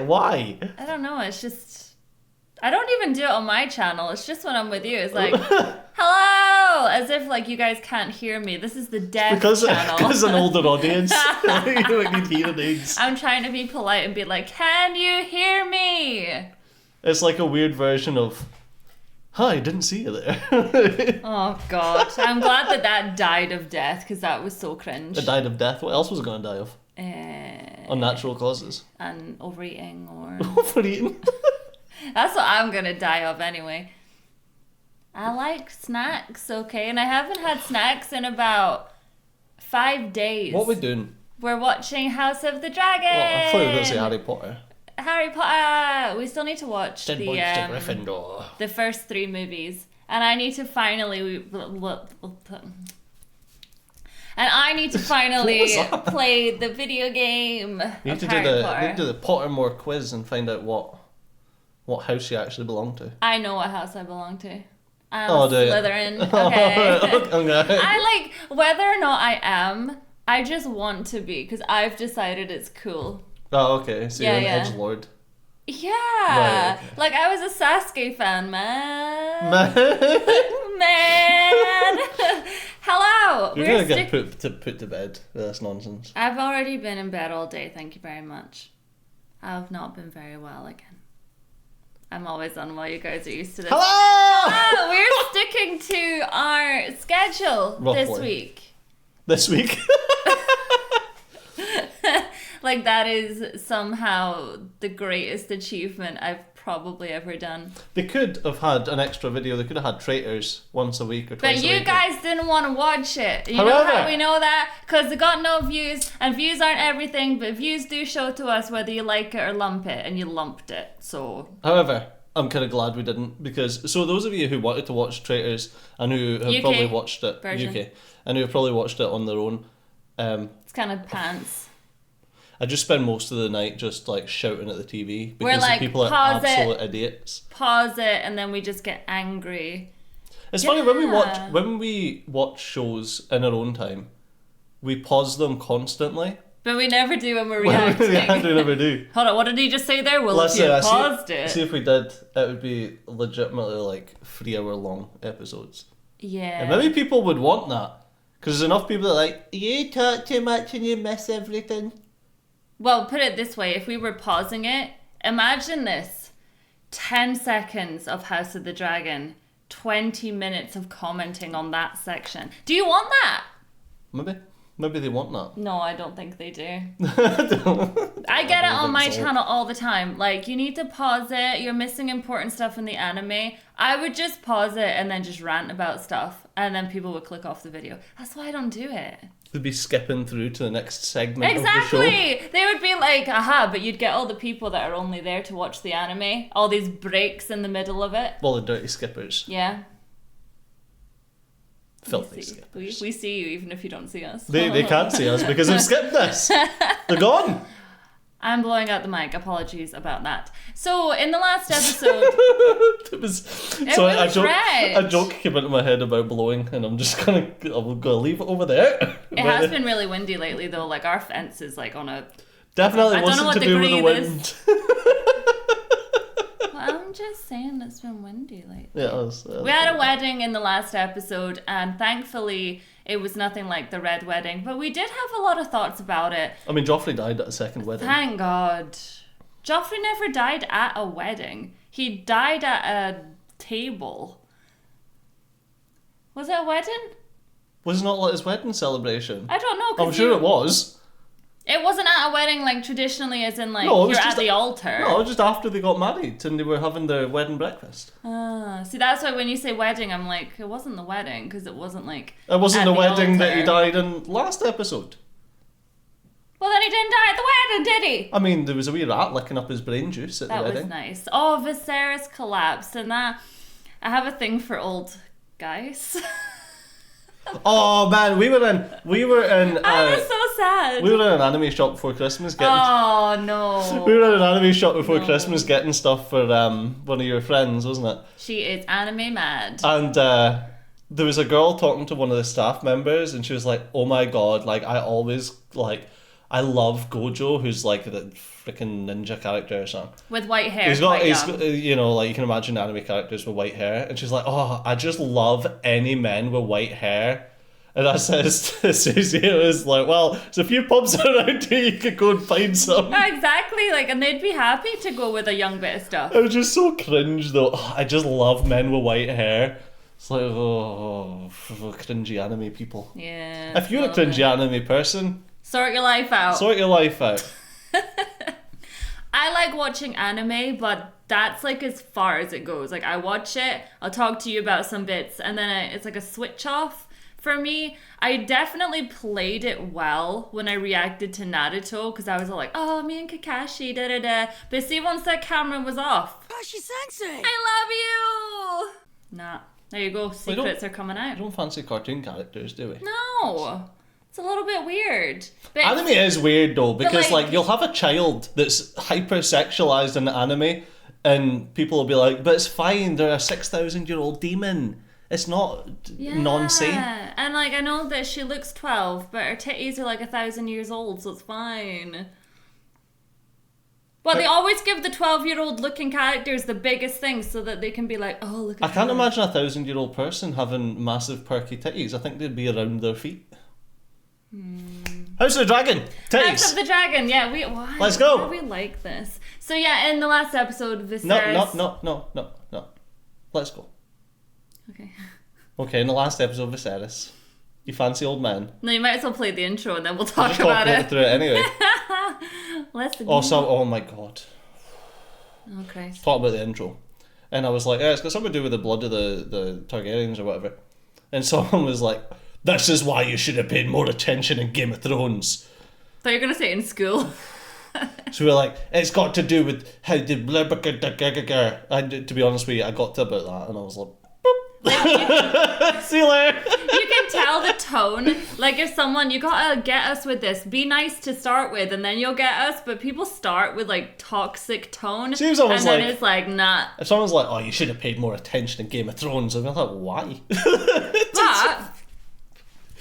Why? I don't know. It's just... I don't even do it on my channel. It's just when I'm with you. It's like, hello! As if, like, you guys can't hear me. This is the deaf channel. Because an older audience. You don't need hearing aids. I'm trying to be polite and be like, can you hear me? It's like a weird version of, hi, didn't see you there. Oh, God. I'm glad that died of death, because that was so cringe. It died of death. What else was it going to die of? Unnatural causes. And overeating or... Overeating? That's what I'm going to die of anyway. I like snacks, okay? And I haven't had snacks in about 5 days. What are we doing? We're watching House of the Dragon. Well, I thought you were going to say Harry Potter. Harry Potter. We still need to watch Ten points to Gryffindor. The first 3 movies. And I need to finally... play the video game You of need to Harry Potter. do the Pottermore quiz and find out what house you actually belong to. I know what house I belong to. I'm Oh, do you? Slytherin. Okay. Okay. I like, whether or not I am, I just want to be, because I've decided it's cool. Oh, okay. So Yeah, you're yeah. an edgelord. Yeah. Right, okay. Like, I was a Sasuke fan, man. Man. Hello. You're going to get put to bed with this nonsense. I've already been in bed all day, thank you very much. I've not been very well again. I'm always unwell, you guys are used to this. Hello! We're sticking to our schedule this Roughly. week. This week? Like, that is somehow the greatest achievement I've probably ever done. They could have had an extra video. They could have had Traitors once a week or twice But a week. you guys didn't want to watch it. You know However- how we know that? Because they got no views, and views aren't everything, but views do show to us whether you like it or lump it, and you lumped it, so... However, I'm kind of glad we didn't, because... So those of you who wanted to watch Traitors and who have UK probably watched it... version. UK. And who have probably watched it on their own... It's kind of pants. I just spend most of the night just like shouting at the TV because We're like, the people are pause absolute idiots. Pause it, and then we just get angry. It's funny when Yeah. we watch shows in our own time, we pause them constantly. But we never do when we're We reacting. never do. Hold on, what did he just say there? Well, Let's if you say, paused it. See if we did, it would be legitimately like 3 hour long episodes. Yeah. And maybe people would want that. Because there's enough people that are like, you talk too much and you miss everything. Well, put it this way, if we were pausing it, imagine this. 10 seconds of House of the Dragon, 20 minutes of commenting on that section. Do you want that? Maybe they want that. No, I don't think they do. I I get it on my so. channel all the time. Like, you need to pause it. You're missing important stuff in the anime. I would just pause it and then just rant about stuff. And then people would click off the video. That's why I don't do it. They'd be skipping through to the next segment of the Exactly! show. They would be like, aha, but you'd get all the people that are only there to watch the anime. All these breaks in the middle of it. All the dirty skippers. Yeah. Filthy skippers. We see you even if you don't see us. They can't see us because they've skipped this. They're gone. I'm blowing out the mic. Apologies about that. So, in the last episode... It was red. a joke came into my head about blowing, and I'm gonna leave it over there. It has been really windy lately, though. Like, our fence is like on a... Definitely I don't know wasn't what to do with the degree wind. Well, I'm just saying it's been windy lately. Yeah, it was, We had a wedding in the last episode, and thankfully it was nothing like the red wedding, but we did have a lot of thoughts about it. I mean, Joffrey died at a second wedding. Thank God. Joffrey never died at a wedding. He died at a table. Was it a wedding? Was it not like his wedding celebration? I don't know. 'Cause I'm sure it was. It wasn't at a wedding, like, traditionally, as in, like, No, it was you're just at the altar. No, just after they got married and they were having their wedding breakfast. See, that's why when you say wedding, I'm like, it wasn't the wedding, because it wasn't, like, It wasn't at the wedding that he altar. died in last episode. Well, then he didn't die at the wedding, did he? I mean, there was a wee rat licking up his brain juice at That the was wedding. nice. Oh, Viserys collapsed, and that... I have a thing for old guys. Oh man, we were in. I was so sad. We were in an anime shop before Christmas getting. Oh, no. We were in an anime shop before No. Christmas getting stuff for one of your friends, wasn't it? She is anime mad. And there was a girl talking to one of the staff members, and she was like, "Oh my god, like I always like." I love Gojo, who's like the freaking ninja character or something. With white hair. He's got, you know, like you can imagine anime characters with white hair. And she's like, oh, I just love any men with white hair. And I says to Suzy, it was like, well, there's a few pubs around here, you could go and find some. Yeah, exactly, like, and they'd be happy to go with a young bit of stuff. It was just so cringe, though. Oh, I just love men with white hair. It's like, oh, cringy anime people. Yeah. If you're a cringy anime person, sort your life out. Sort your life out. I like watching anime, but that's like as far as it goes. Like, I watch it, I'll talk to you about some bits, and then it's like a switch off. For me, I definitely played it well when I reacted to Naruto, because I was all like, oh, me and Kakashi, da-da-da. But see, once that camera was off, Kakashi-sensei! I love you! Nah, there you go, secrets are coming out. We don't fancy cartoon characters, do we? No, it's a little bit weird. But anime is weird, though, because like you'll have a child that's hyper-sexualized in anime, and people will be like, but it's fine, they're a 6,000-year-old demon. It's not non-safe. Yeah, and like I know that she looks 12, but her titties are like 1,000 years old, so it's fine. But they always give the 12-year-old looking characters the biggest things so that they can be like, oh, look at I can't her. imagine a 1,000-year-old person having massive perky titties. I think they'd be around their feet. House of the Dragon, titties. House of the Dragon, yeah. Why? Let's go. Why do we like this? So yeah, in the last episode, Viserys... No. Let's go. Okay. Okay, in the last episode, Viserys. You fancy old man? No, you might as well play the intro and then we'll talk Just about talk it. through it anyway. Let's go. Also, oh my god. Okay. Talk about the intro. And I was like, yeah, it's got something to do with the blood of the Targaryens or whatever. And someone was like, this is why you should have paid more attention in Game of Thrones. Thought you were going to say it in school. So we were like, it's got to do with how the blah blah blah blah blah. And to be honest with you, I got to about that and I was like, see you later. You can tell the tone. Like if someone, you gotta get us with this. Be nice to start with, and then you'll get us. But people start with like toxic tone, Seems almost and then like- it's like nah. If someone's like, oh, you should have paid more attention in Game of Thrones, I'm like, why? But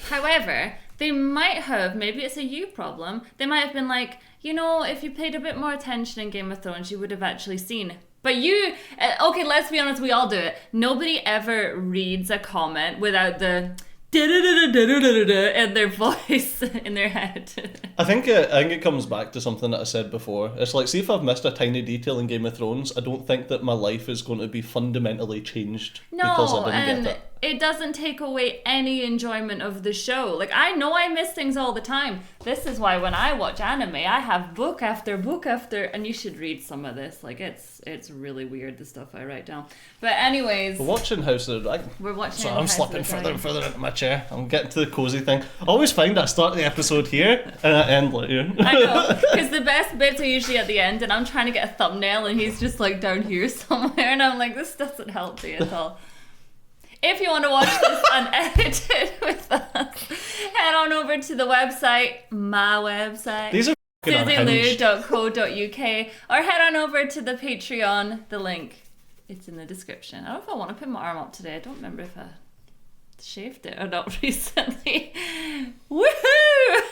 however, they might have. Maybe it's a you problem. They might have been like, you know, if you paid a bit more attention in Game of Thrones, you would have actually seen. But you, okay, let's be honest, we all do it. Nobody ever reads a comment without the in their voice, in their head. I think it comes back to something that I said before. It's like, see if I've missed a tiny detail in Game of Thrones, I don't think that my life is going to be fundamentally changed because I No, didn't and get it. it doesn't take away any enjoyment of the show. Like, I know I miss things all the time. This is why when I watch anime, I have book after book after, and you should read some of this. Like, it's really weird, the stuff I write down. But anyways, We're watching House of the Dragon. we're watching So I'm House of slipping the further and Dragon. further into my chair. I'm getting to the cozy thing. I always find I start the episode here and I end like here. I know, because the best bits are usually at the end, and I'm trying to get a thumbnail, and he's just like down here somewhere, and I'm like, this doesn't help me at all. If you want to watch this unedited with us, head on over to the website, my website, These are fucking unhinged. susylou.co.uk, or head on over to the Patreon. The link, it's in the description. I don't know if I want to put my arm up today. I don't remember if I shaved it or not recently. Woohoo!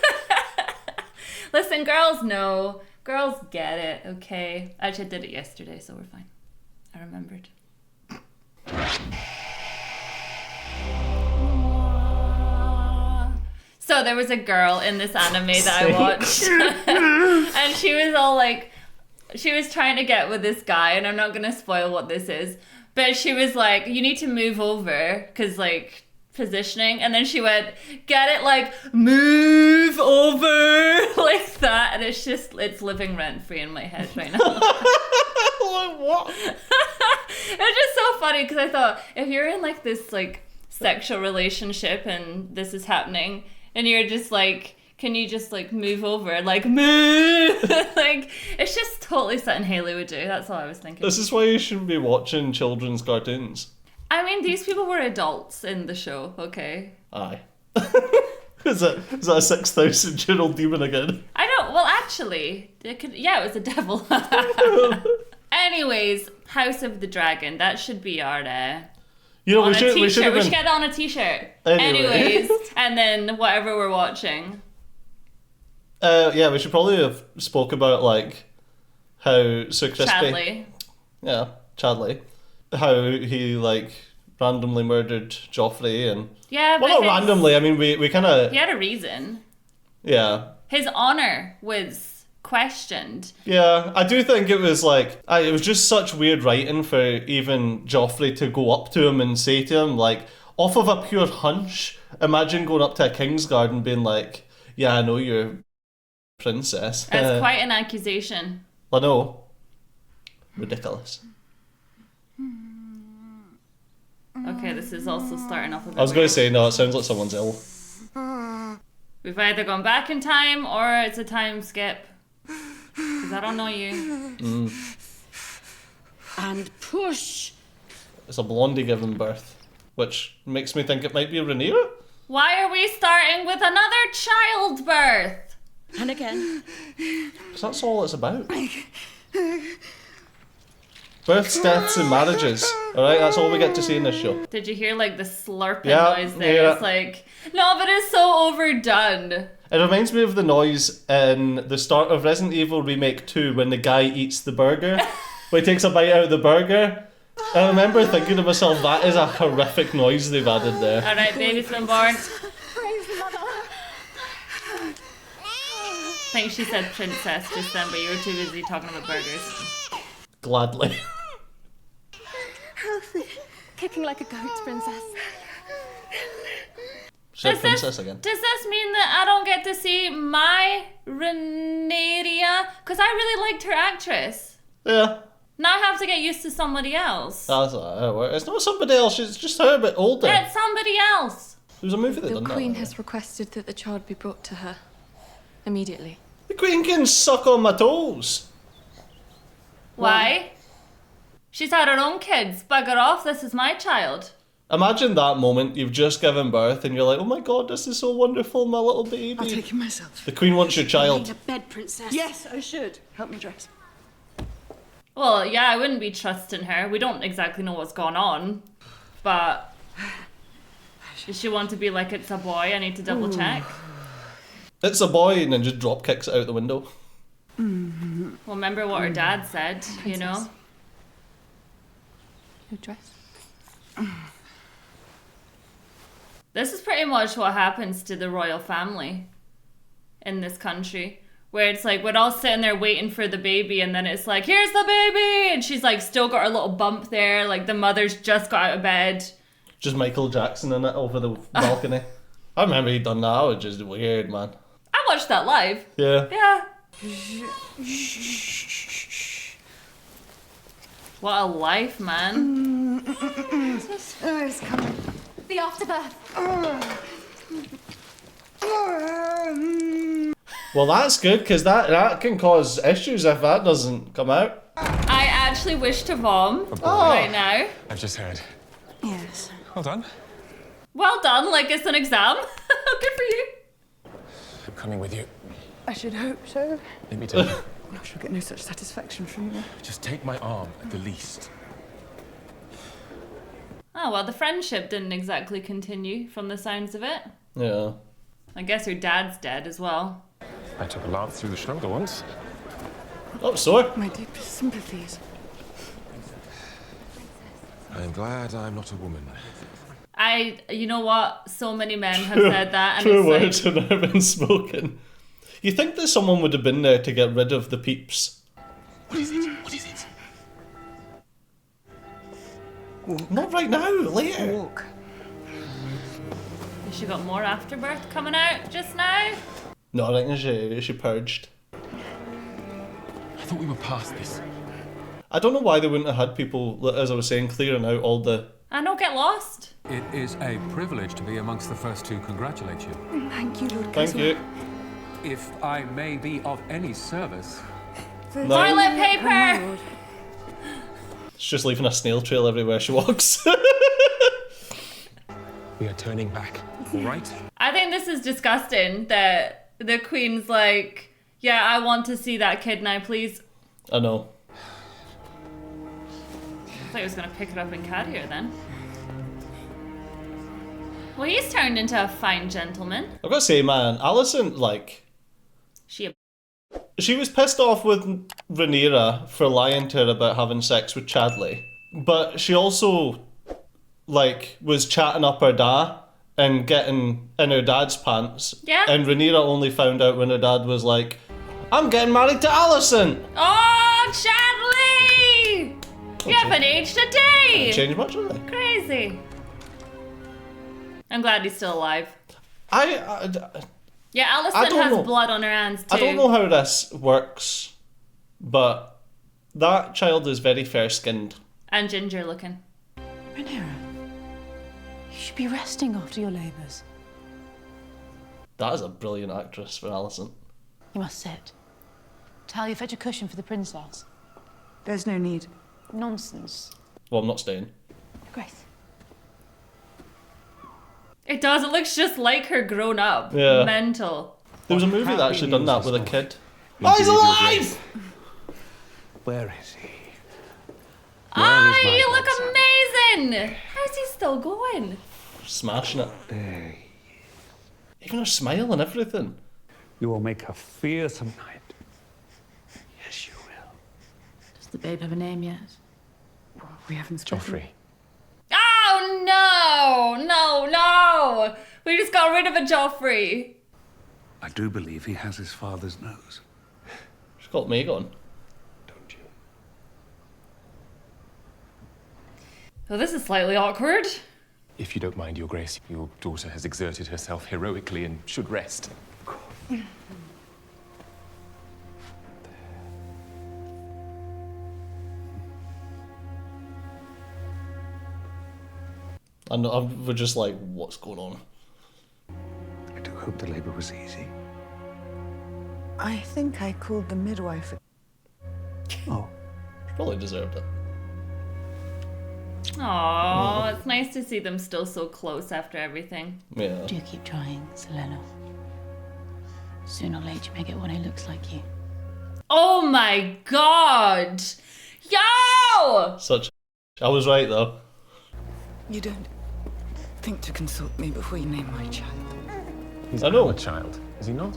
Listen, girls know. Girls get it, okay? Actually, I did it yesterday, so we're fine. I remembered. So there was a girl in this anime that I watched. And she was all like, she was trying to get with this guy, and I'm not going to spoil what this is, but she was like, you need to move over, because like, positioning, and then she went, get it, like, move over, like that, and it's living rent free in my head right now. Like, what? It was just so funny, because I thought, if you're in like this like sexual relationship and this is happening, and you're just like, can you just like move over, like move? Like, it's just totally something Haley would do. That's all I was thinking. This is why you shouldn't be watching children's cartoons. I mean, these people were adults in the show, okay? Aye. Is that a 6,000-year-old demon again? I don't, well, actually, it was a devil. Anyways, House of the Dragon, that should be our, You know, on we a should t-shirt. have We been... should get that on a t-shirt. Anyway. Anyways, and then whatever we're watching. Yeah, we should probably have spoke about like how Sir Crispy, Chadley. yeah, Chadley, how he like randomly murdered Joffrey and Yeah, well, but not randomly. I mean, we kind of he had a reason. yeah. His honor was questioned. Yeah, I do think it was like it was just such weird writing for even Joffrey to go up to him and say to him like off of a pure hunch. Imagine going up to a Kingsguard and being like, "Yeah, I know you're princess." That's quite an accusation. I know. Ridiculous. Okay, this is also starting off a bit I was going weird. to say no. It sounds like someone's ill. We've either gone back in time or it's a time skip. Because I don't know you. And push. It's a blondie giving birth, which makes me think it might be Rhaenyra. Why are we starting with another childbirth? And again. Because that's all it's about. Births, deaths, and marriages. Alright, that's all we get to see in this show. Did you hear like the slurping Yeah, noise there? yeah. It's like, no, but it's so overdone. It reminds me of the noise in the start of Resident Evil Remake 2 when the guy eats the burger. When he takes a bite out of the burger. I remember thinking to myself, that is a horrific noise they've added there. Alright, baby's been born. I think she said princess just then, but you were too busy talking about burgers. Gladly. Healthy. Kicking like a goat, princess. Said princess again. Does this mean that I don't get to see my Rhaenyra? Because I really liked her actress. Yeah. Now I have to get used to somebody else. That's how it works. It's not somebody else, it's just her, but older. It's somebody else. There was a movie that The done Queen that. has requested that the child be brought to her immediately. The Queen can suck on my toes. Why? She's had her own kids. Bugger off, this is my child. Imagine that moment, you've just given birth and you're like, oh my god, this is so wonderful, my little baby. I'll take him myself. The Queen wants your Lay child. to bed, princess. Yes, I should. Help me dress. Well, yeah, I wouldn't be trusting her. We don't exactly know what's going on. But does she want to be like, it's a boy, I need to double check? It's a boy and then just drop kicks it out the window. Well, remember what her dad said, you know? Your dress? This is pretty much what happens to the royal family in this country. Where it's like, we're all sitting there waiting for the baby, and then it's like, here's the baby! And she's like, still got her little bump there, like the mother's just got out of bed. Just Michael Jackson in it over the balcony. I remember he'd done that, that was just weird, man. I watched that live. Yeah. Yeah. What a life, man. Oh, it's coming. The afterbirth! Well, that's good, because that can cause issues if that doesn't come out. I actually wish to vom right now. I've just heard. Yes. Well done. Well done, like it's an exam. Good for you. I'm coming with you. I should hope so. Let me take you. I shall get no such satisfaction from you. Just take my arm at the least. Oh, well, the friendship didn't exactly continue from the sounds of it. Yeah. I guess her dad's dead as well. I took a lance through the shoulder once. Oh, sore. My deepest sympathies. I'm glad I'm not a woman. You know what? So many men have said that, and True it's words like, have never been spoken. You think that someone would have been there to get rid of the peeps? What is it? What is it? Not right now, later. Walk. has she got more afterbirth coming out just now? No, I think she purged. I thought we were past this. I don't know why they wouldn't have had people, as I was saying, clearing out all the... I don't get lost. It is a privilege to be amongst the first to congratulate you. Thank you, Lord Thank you. If I may be of any service, No, Toilet paper! it's just leaving a snail trail everywhere she walks. We are turning back, all right? I think this is disgusting that the Queen's like, yeah, I want to see that kid now, please. I know. I thought he was going to pick it up and carry her then. Well, he's turned into a fine gentleman. I've got to say, man, Alicent, like, She was pissed off with Rhaenyra for lying to her about having sex with Chadley, but she also, like, was chatting up her dad and getting in her dad's pants. Yeah. And Rhaenyra only found out when her dad was like, I'm getting married to Alicent! Oh, Chadley! You haven't aged a day! Changed much, really? Crazy. I'm glad he's still alive. Yeah, I Alicent don't has know. blood on her hands too. I don't know how this works, but that child is very fair-skinned. And ginger looking. Rhaenyra, you should be resting after your labours. That is a brilliant actress for Alicent. You must sit. Tal, you fetch a cushion for the princess. There's no need. Nonsense. Well, I'm not staying. Grace. It does. It looks just like her grown up. Yeah. Mental. There was a movie that actually done that with a kid. Oh, Indeed, he's Your alive! Grace. Where is he? Ah, my you look grandson? amazing! How's he still going? Smashing it. There. Even her smile and everything. You will make a fearsome night. Yes, you will. Does the babe have a name yet? Well, we haven't spoken. Joffrey. Oh no! No, no! We just got rid of a Joffrey. I do believe he has his father's nose. She's got Megan. Don't you? Well, this is slightly awkward. If you don't mind, Your Grace, your daughter has exerted herself heroically and should rest. We're just like, what's going on? I do hope the labor was easy. I think I called the midwife. Oh, She probably deserved it. Aww, it's nice to see them still so close after everything. Yeah. Do keep trying, Selena. Sooner or later, you may get one who looks like you. Oh my god! Yo! Such. I was right though. You don't think to consult me before you name my child. He's I know. a child, is he not?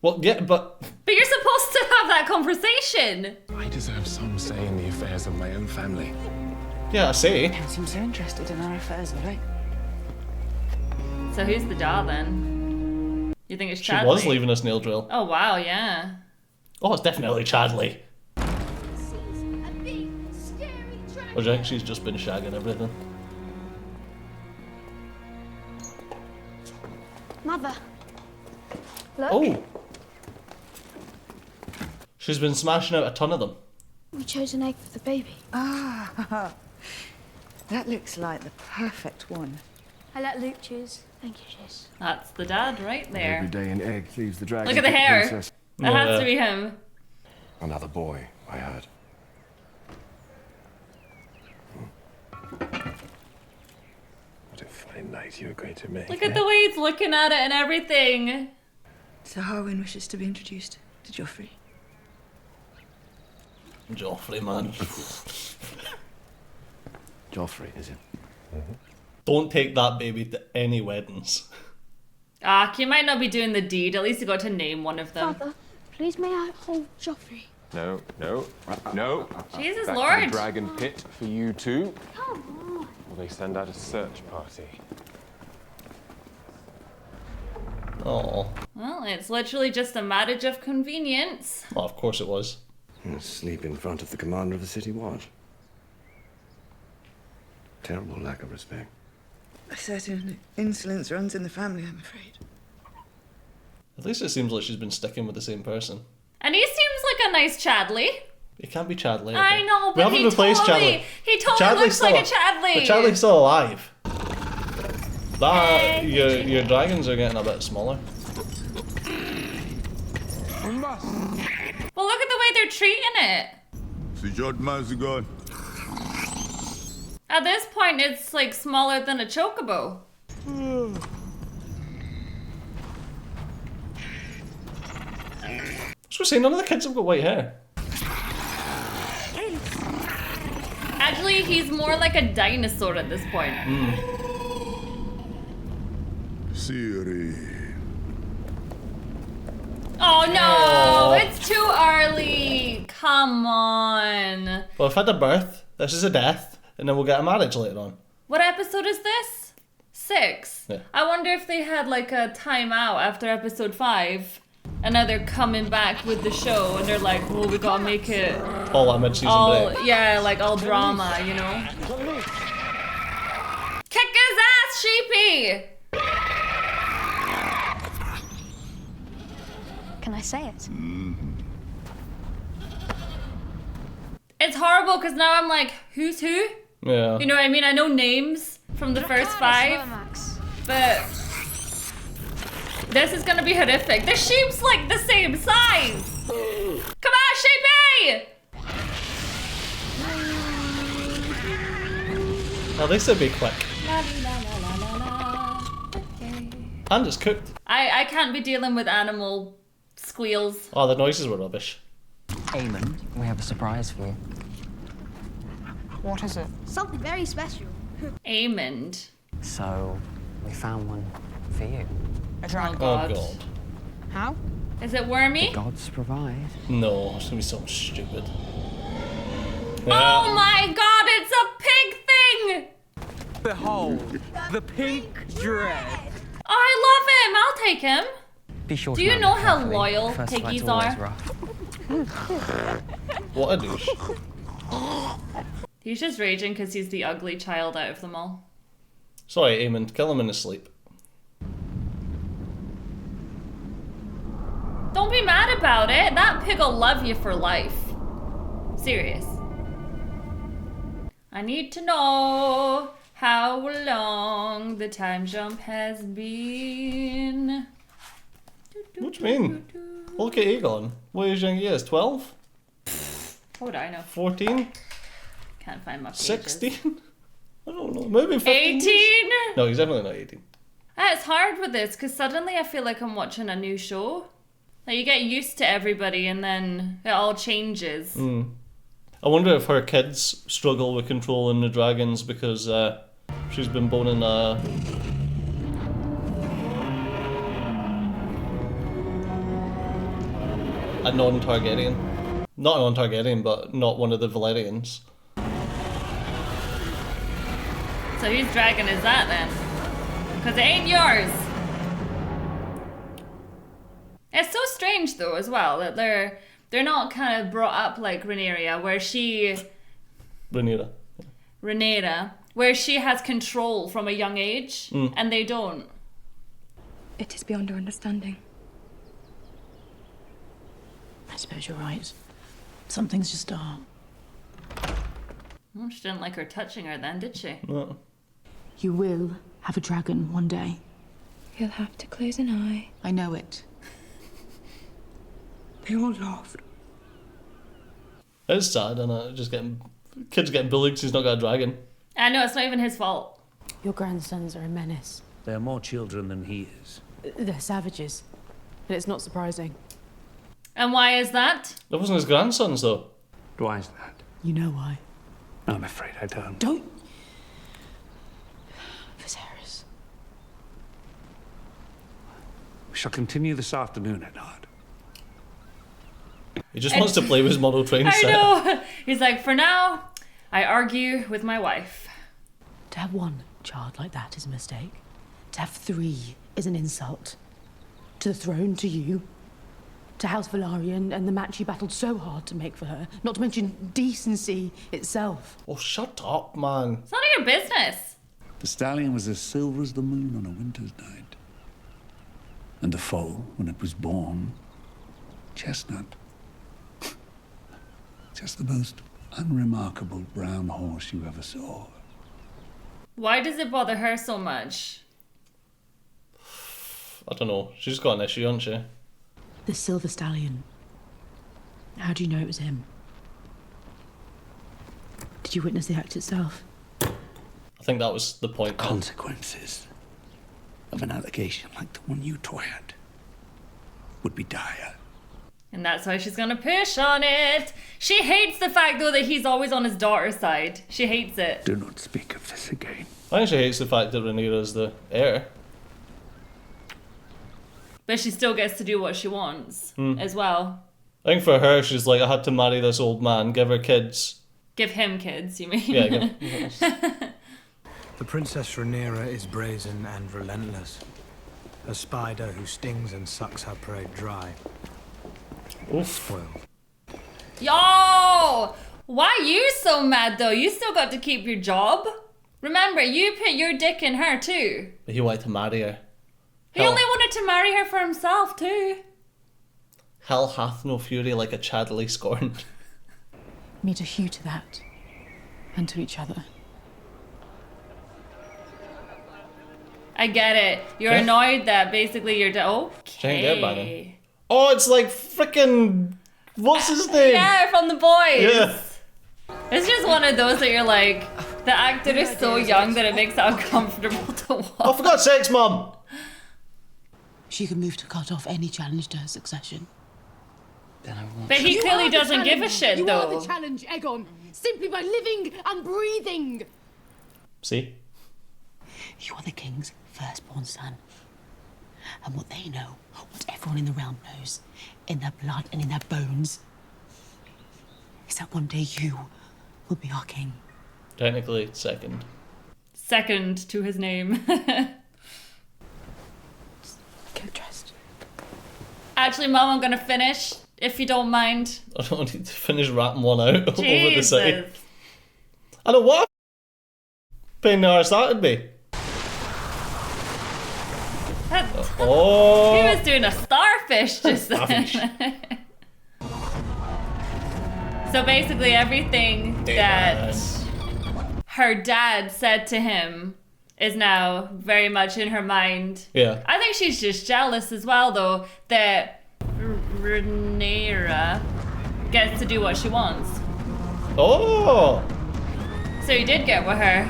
Well, yeah, but But you're supposed to have that conversation. I deserve some say in the affairs of my own family. yeah, I say. Don't seem so interested in our affairs, all right? So who's the da then? You think it's She Chadley? was leaving a snail drill. Oh wow, yeah. Oh, it's definitely Chadley. Or do you think she's just been shagging everything? Mother. Look. Oh! She's been smashing out a ton of them. We chose an egg for the baby. Ah, that looks like the perfect one. I let Luke choose. Thank you, Jess. That's the dad right there. day an egg leaves the dragon. Look at the to hair. princess. That has to be him. Another boy, I heard. What a fine night you're going to make. Look at the way he's looking at it and everything. So Harwin wishes to be introduced to Joffrey. Joffrey, man. Joffrey, is it? Don't take that baby to any weddings. Ah, you might not be doing the deed. At least you got to name one of them. Father, please may I hold Joffrey? No, no, no. Jesus Back to Lord. the dragon pit for you too. Come on. Will they send out a search party? Oh, Well, it's literally just a marriage of convenience. well, of course it was. Sleep in front of the commander of the city watch. Terrible lack of respect. A certain insolence runs in the family, I'm afraid. At least it seems like she's been sticking with the same person. And he seems like a nice Chadley. It can't be Chadley. I know, We but haven't he replaced totally, Chadley. he totally Chadley's looks like a still- Chadley. But Chadley's still alive. That your dragons are getting a bit smaller. Well, look at the way they're treating it. At this point, it's like smaller than a chocobo. So we're saying none of the kids have got white hair. Actually, he's more like a dinosaur at this point. Oh, Oh no, it's too early. Come on. Well, I've had a birth. This is a death, and then we'll get a marriage later on. What episode is this? 6. Yeah. I wonder if they had like a timeout after episode 5. And now they're coming back with the show, and they're like, well, we gotta make it All that mid-season all, break. yeah, like all drama, you know? Kick his ass, Sheepy! Can I say it? It's horrible because now I'm like, who's who? Yeah. You know what I mean? I know names from the first 5, but this is gonna be horrific. The sheep's like the same size! Come on, Sheepy! Well, this would be quick. And it's cooked. I can't be dealing with animal squeals. Oh, the noises were rubbish. Eamon, we have a surprise for you. What is it? Something very special. Amond. So, we found one for you. Oh god. Oh god. How? Is it wormy? Gods provide. No, it's gonna be something stupid. Oh my god, it's a pig thing! Behold, the pink dread. Oh, I love him. I'll take him. Be sure Do to you mount know it how carefully. loyal First piggies flight's always are? rough. What a douche. He's just raging because he's the ugly child out of them all. Sorry, Eamon, kill him in his sleep. Don't be mad about it. That pig'll love you for life. Serious. I need to know how long the time jump has been. What do you mean? Look at Aegon. What age young he is? 12? What do I know? 14? Can't find my pages. 16? I don't know. Maybe 15? 18? No, he's definitely not 18. It's hard with this because suddenly I feel like I'm watching a new show. Like you get used to everybody and then it all changes. I wonder if her kids struggle with controlling the dragons because she's been boning a non-Targaryen. Not a non-Targaryen, but not one of the Valerians. So whose dragon is that then? Because it ain't yours. It's so strange though as well that they're not kind of brought up like Rhaenyra, where where she has control from a young age, and they don't. It is beyond our understanding. I suppose you're right. Some things just are. Well, she didn't like her touching her then, did she? No. You will have a dragon one day. You'll have to close an eye. I know it. They all laughed. It's sad, isn't it? Just kids getting bullied because he's not got a dragon. I know, it's not even his fault. Your grandsons are a menace. They are more children than he is. They're savages. And it's not surprising. And why is that? That wasn't his grandsons, though. Why is that? You know why. I'm afraid I don't. Don't. Viserys. We shall continue this afternoon, Edard. He just wants to play with his model train set. I know. He's like, for now, I argue with my wife. To have one child like that is a mistake. To have 3 is an insult. To the throne, to you. To House Velaryon and the match you battled so hard to make for her. Not to mention decency itself. Oh, shut up, man. It's none of your business. The stallion was as silver as the moon on a winter's night. And the foal, when it was born, chestnut. Just the most unremarkable brown horse you ever saw. Why does it bother her so much? I don't know. She's got an issue, hasn't she? The silver stallion. How do you know it was him? Did you witness the act itself? I think that was the point. Consequences of an allegation like the one you twat would be dire. And that's why she's gonna push on it. She hates the fact though that he's always on his daughter's side. She hates it. Do not speak of this again. I think she hates the fact that Rhaenyra's the heir. But she still gets to do what she wants as well. I think for her, she's like, I had to marry this old man, give her kids. Give him kids, you mean? Yeah, The Princess Rhaenyra is brazen and relentless. A spider who stings and sucks her prey dry. Spoiled. Yo! Why are you so mad though? You still got to keep your job. Remember, you put your dick in her too. But he wanted to marry her. He only wanted to marry her for himself too. Hell hath no fury like a chadley scorned. Meet a hue to that, and to each other. I get it. You're annoyed that basically you're okay. Oh, it's like freaking what's his name? Yeah, from The Boys. Yeah. It's just one of those that you're like, the actor is so young that it makes it uncomfortable to watch. Oh, for God's sakes, Mum! She can move to cut off any challenge to her succession. But he clearly doesn't give a shit, though. You are the challenge, Aegon. Simply by living and breathing. See? You are the king's firstborn son. And what they know, what everyone in the realm knows, in their blood and in their bones, is that one day you will be our king. Technically, second. Second to his name. Get dressed. Actually, Mum, I'm gonna finish, if you don't mind. I don't need to finish rapping one out over the Jesus. city. I know what pain in the arse that would be. Oh. He was doing a starfish just then. So basically everything that her dad said to him is now very much in her mind. Yeah. I think she's just jealous as well, though, that Rhaenyra gets to do what she wants. Oh! So he did get with her.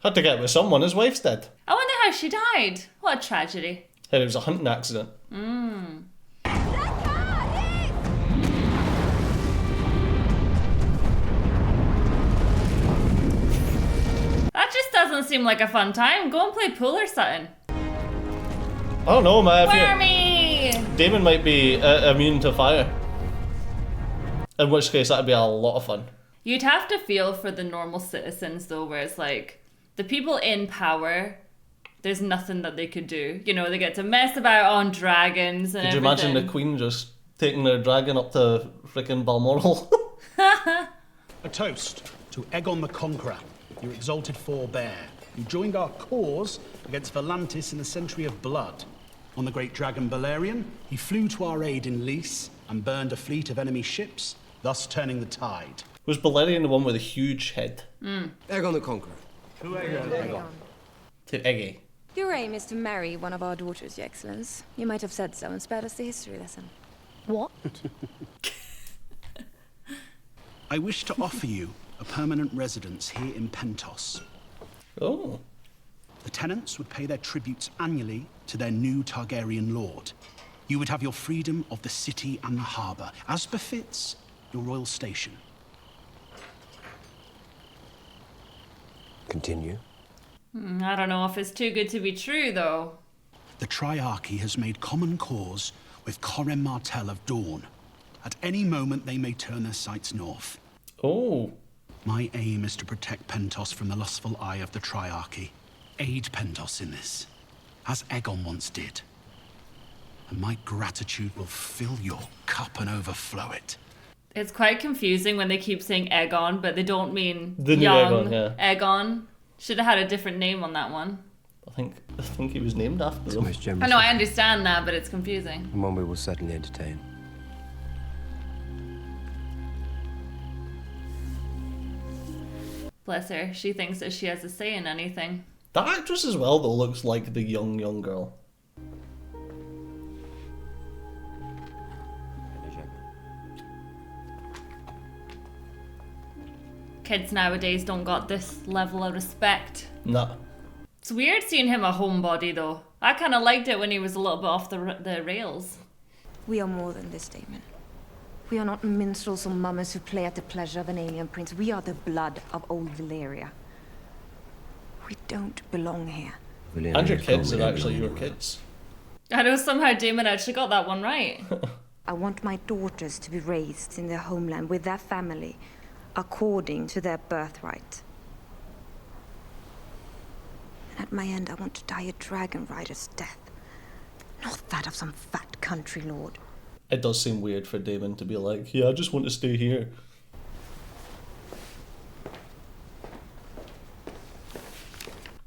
Had to get with someone, his wife's dead. I wonder how she died. What a tragedy. Heard it was a hunting accident. That just doesn't seem like a fun time. Go and play pool or something. I don't know, man. Wormy! Damon might be immune to fire. In which case, that'd be a lot of fun. You'd have to feel for the normal citizens, though, where it's like, the people in power, there's nothing that they could do. You know, they get to mess about on dragons and Could you imagine the Queen just taking their dragon up to freaking Balmoral? A toast to Aegon the Conqueror, your exalted forebear, who joined our cause against Volantis in the Century of Blood. On the great dragon Balerion, he flew to our aid in Lys and burned a fleet of enemy ships, thus turning the tide. Was Balerion the one with a huge head? Aegon the Conqueror. To Aegon. To Eggy. Your aim is to marry one of our daughters, Your Excellence. You might have said so and spared us the history lesson. What? I wish to offer you a permanent residence here in Pentos. Oh. The tenants would pay their tributes annually to their new Targaryen lord. You would have your freedom of the city and the harbour, as befits your royal station. Continue. I don't know if it's too good to be true, though. The Triarchy has made common cause with Corem Martell of Dawn. At any moment, they may turn their sights north. Oh. My aim is to protect Pentos from the lustful eye of the Triarchy. Aid Pentos in this, as Aegon once did. And my gratitude will fill your cup and overflow it. It's quite confusing when they keep saying Aegon, but they don't mean The new young Aegon, yeah. Aegon. Should have had a different name on that one. I think he was named after them. Most I generous. know, I understand that, but it's confusing. And one we will certainly entertain. Bless her. She thinks that she has a say in anything. That actress as well, though, looks like the young girl. Kids nowadays don't got this level of respect. Nah. It's weird seeing him a homebody, though. I kind of liked it when he was a little bit off the rails. We are more than this, Damon. We are not minstrels or mummers who play at the pleasure of an alien prince. We are the blood of old Valyria. We don't belong here. And your kids are actually your kids. I know somehow Damon actually got that one right. I want my daughters to be raised in their homeland with their family, according to their birthright. And at my end, I want to die a dragon rider's death, not that of some fat country lord. It does seem weird for Damon to be like, yeah, I just want to stay here.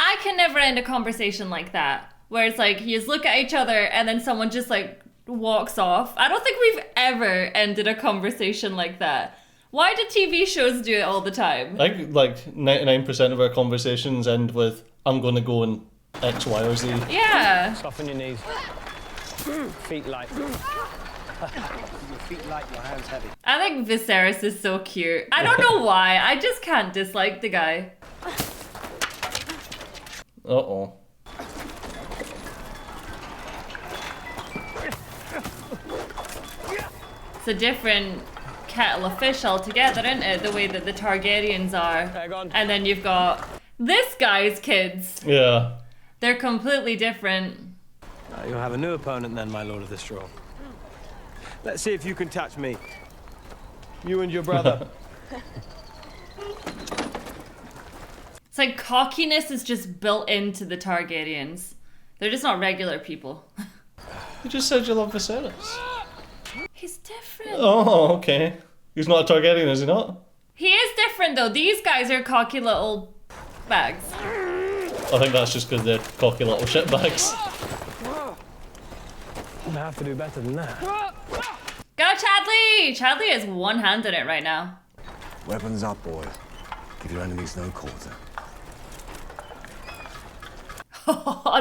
I can never end a conversation like that, where it's like, you just look at each other and then someone just like walks off. I don't think we've ever ended a conversation like that. Why do TV shows do it all the time? I think like 99% of our conversations end with, I'm going to go and X, Y, or Z. Yeah. Soften your knees. Feet light. Your feet light, your hands heavy. I think Viserys is so cute. I don't know why. I just can't dislike the guy. Uh-oh. It's a different kettle of fish altogether, isn't it? The way that the Targaryens are. And then you've got this guy's kids. Yeah. They're completely different. You'll have a new opponent then, my Lord of the Straw. Let's see if you can touch me. You and your brother. It's like cockiness is just built into the Targaryens. They're just not regular people. You just said you love Viserys. He's different. Oh, okay. He's not a Targaryen, is he not? He is different though. These guys are cocky little bags. I think that's just because they're cocky little shitbags. I have to do better than that. Go Chadley! Chadley is one hand in it right now. Weapons up, boy. Give your enemies no quarter.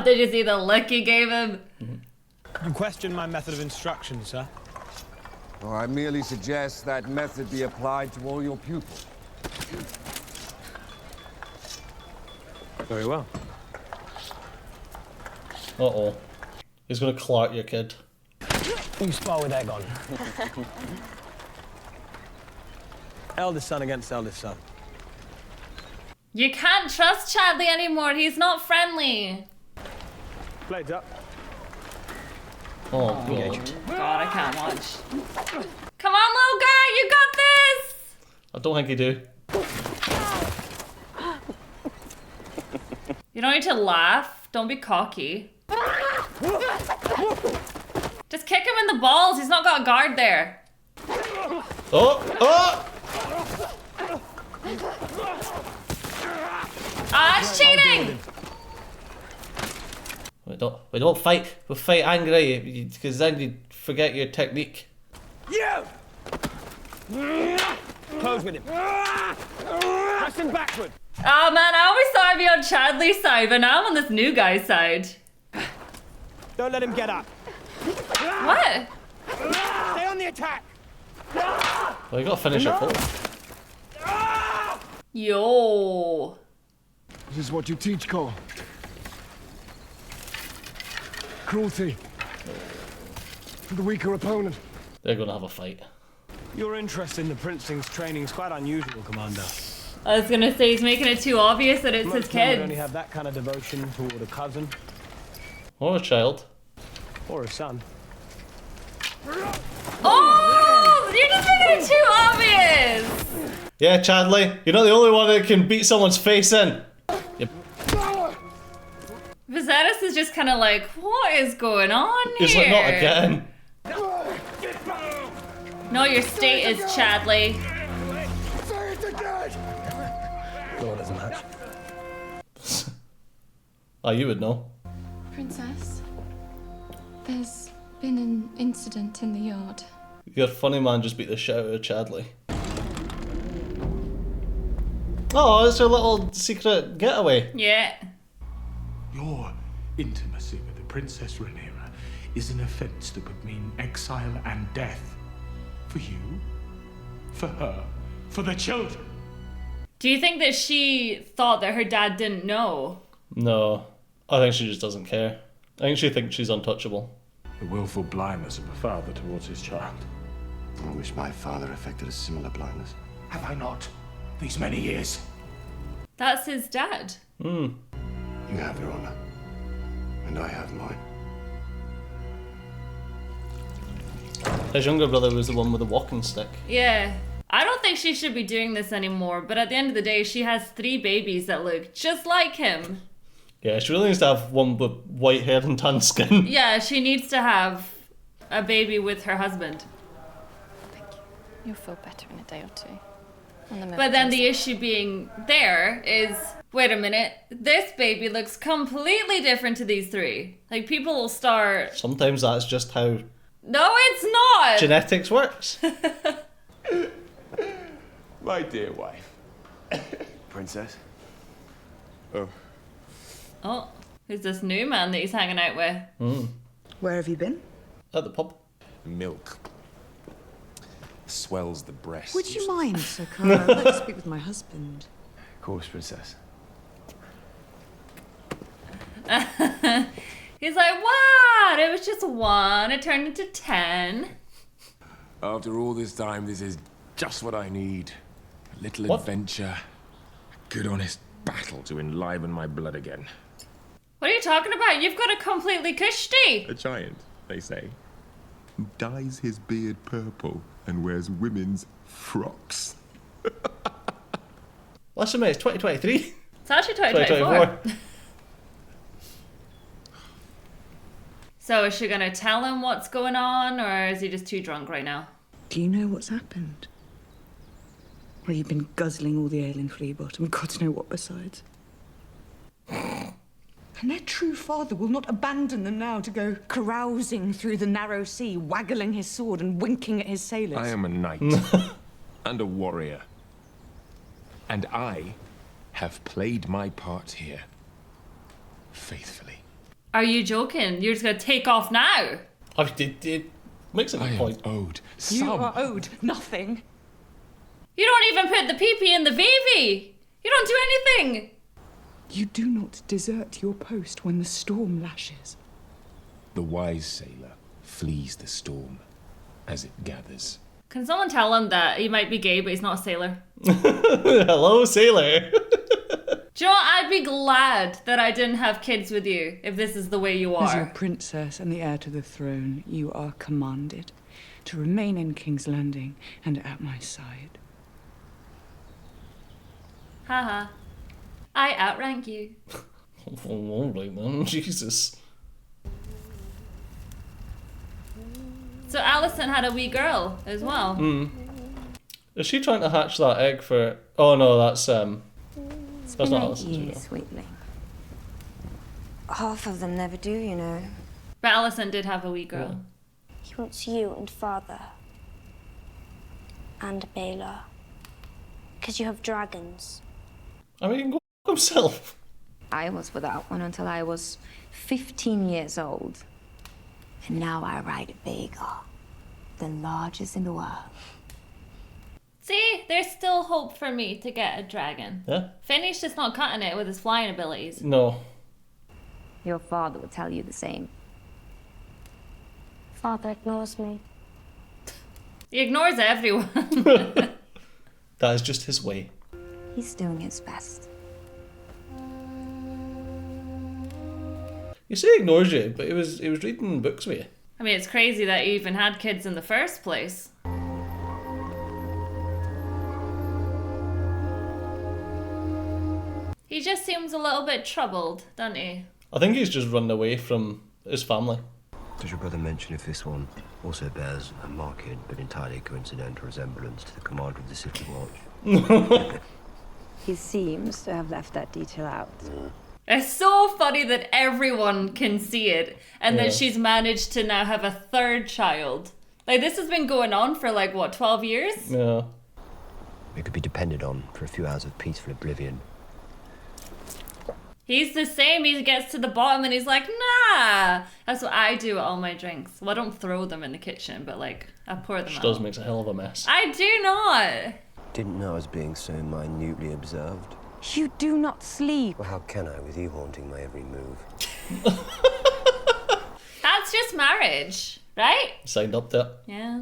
Did you see the look he gave him? You question my method of instruction, sir? Oh, I merely suggest that method be applied to all your pupils. Very well. Uh-oh. He's gonna Clark your kid. You spar with Aegon. Eldest son against eldest son. You can't trust Chadley anymore. He's not friendly. Blades up. Oh, God. God, I can't watch. Come on, little guy, you got this! I don't think you do. You don't need to laugh. Don't be cocky. Just kick him in the balls. He's not got a guard there. Oh! Oh! Ah, it's cheating! We don't fight. We fight angry, because then you forget your technique. You! Close with him. Press him backward. Oh man, I always thought I'd be on Chadley's side, but now I'm on this new guy's side. Don't let him get up. What? Stay on the attack. Well, you gotta finish your pull. Yo. This is what you teach, Cole. Cruelty. To the weaker opponent. They're gonna have a fight. Your interest in the Princeling's training is quite unusual, Commander. I was gonna say he's making it too obvious that it's Most his men would kids. only have that kind of devotion toward a cousin. Or a child. Or a son. Oh! You're just making it too obvious! Yeah, Chadley, you're not the only one that can beat someone's face in. Yep. Viserys is just kind of like, what is going on here? He's like, not again. No, your state is Chadley. Lord as a match. Oh, you would know. Princess, there's been an incident in the yard. Your funny man just beat the shit out of Chadley. Oh, it's her little secret getaway. Yeah. Your intimacy with the Princess Rhaenyra is an offense that would mean exile and death. For you, for her, for the children. Do you think that she thought that her dad didn't know? No, I think she just doesn't care. I think she thinks she's untouchable. The willful blindness of a father towards his child. I wish my father affected a similar blindness. Have I not? These many years. That's his dad. You have your honor, and I have mine. His younger brother was the one with the walking stick. Yeah. I don't think she should be doing this anymore, but at the end of the day, she has 3 babies that look just like him. Yeah, she really needs to have one with white hair and tan skin. Yeah, she needs to have a baby with her husband. You'll feel better in a day or two. But then the issue being there is, wait a minute, this baby looks completely different to these 3. Like, people will start... Sometimes that's just how... No, it's not! Genetics works. My dear wife. Princess? Oh, who's this new man that he's hanging out with? Where have you been? At the pub. Milk. Swells the breast. Would you mind, Sir Carl? I'd like to speak with my husband. Of course, Princess. He's like, what? It was just 1, it turned into 10. After all this time, this is just what I need. A little adventure. A good honest battle to enliven my blood again. What are you talking about? You've got a completely kushti. A giant, they say, who dyes his beard purple and wears women's frocks. Listen, mate, it's 2023. It's actually 2024. So is she gonna tell him what's going on, or is he just too drunk right now? Do you know what's happened? Or you've been guzzling all the ale in Fleabottom, God to know what besides. And their true father will not abandon them now to go carousing through the narrow sea, waggling his sword and winking at his sailors. I am a knight and a warrior. And I have played my part here faithfully. Are you joking? You're just gonna take off now? It makes a good point. Owed You are owed nothing. You don't even put the PP in the VV. You don't do anything. You do not desert your post when the storm lashes. The wise sailor flees the storm as it gathers. Can someone tell him that he might be gay, but he's not a sailor? Hello, sailor. Do you know what? I'd be glad that I didn't have kids with you if this is the way you As your are. princess and the heir to the throne, you are commanded to remain in King's Landing and at my side. Haha. I outrank you. All right then, Jesus. So Alicent had a wee girl as well. Is she trying to hatch that egg for... Oh no, that's not 8 Alicent's years, girl. sweetling. Half of them never do, you know. But Alicent did have a wee girl. He wants you and father. And Baylor. Because you have dragons. I mean, he can go f*** himself. I was without one until I was 15 years old. And now I ride a Vhagar, the largest in the world. See, there's still hope for me to get a dragon. Yeah? Finney's just not cutting it with his flying abilities. No. Your father would tell you the same. Father ignores me. He ignores everyone. That is just his way. He's doing his best. You say he ignores you, but he was reading books with you. I mean, it's crazy that he even had kids in the first place. He just seems a little bit troubled, doesn't he? I think he's just running away from his family. Does your brother mention if this one also bears a marked but entirely coincidental resemblance to the commander of the City Watch? He seems to have left that detail out. It's so funny that everyone can see it, and Yeah. that she's managed to now have a 3rd child. Like, this has been going on for, like, what, 12 years? Yeah. It could be depended on for a few hours of peaceful oblivion. He's the same. He gets to the bottom and he's like, nah. That's what I do at all my drinks. Well, I don't throw them in the kitchen, but, like, I pour them She out. does makes a hell of a mess. I do not. Didn't know I was being so minutely observed. You do not sleep. Well, how can I with you haunting my every move? That's just marriage, right? Signed up to it. Yeah.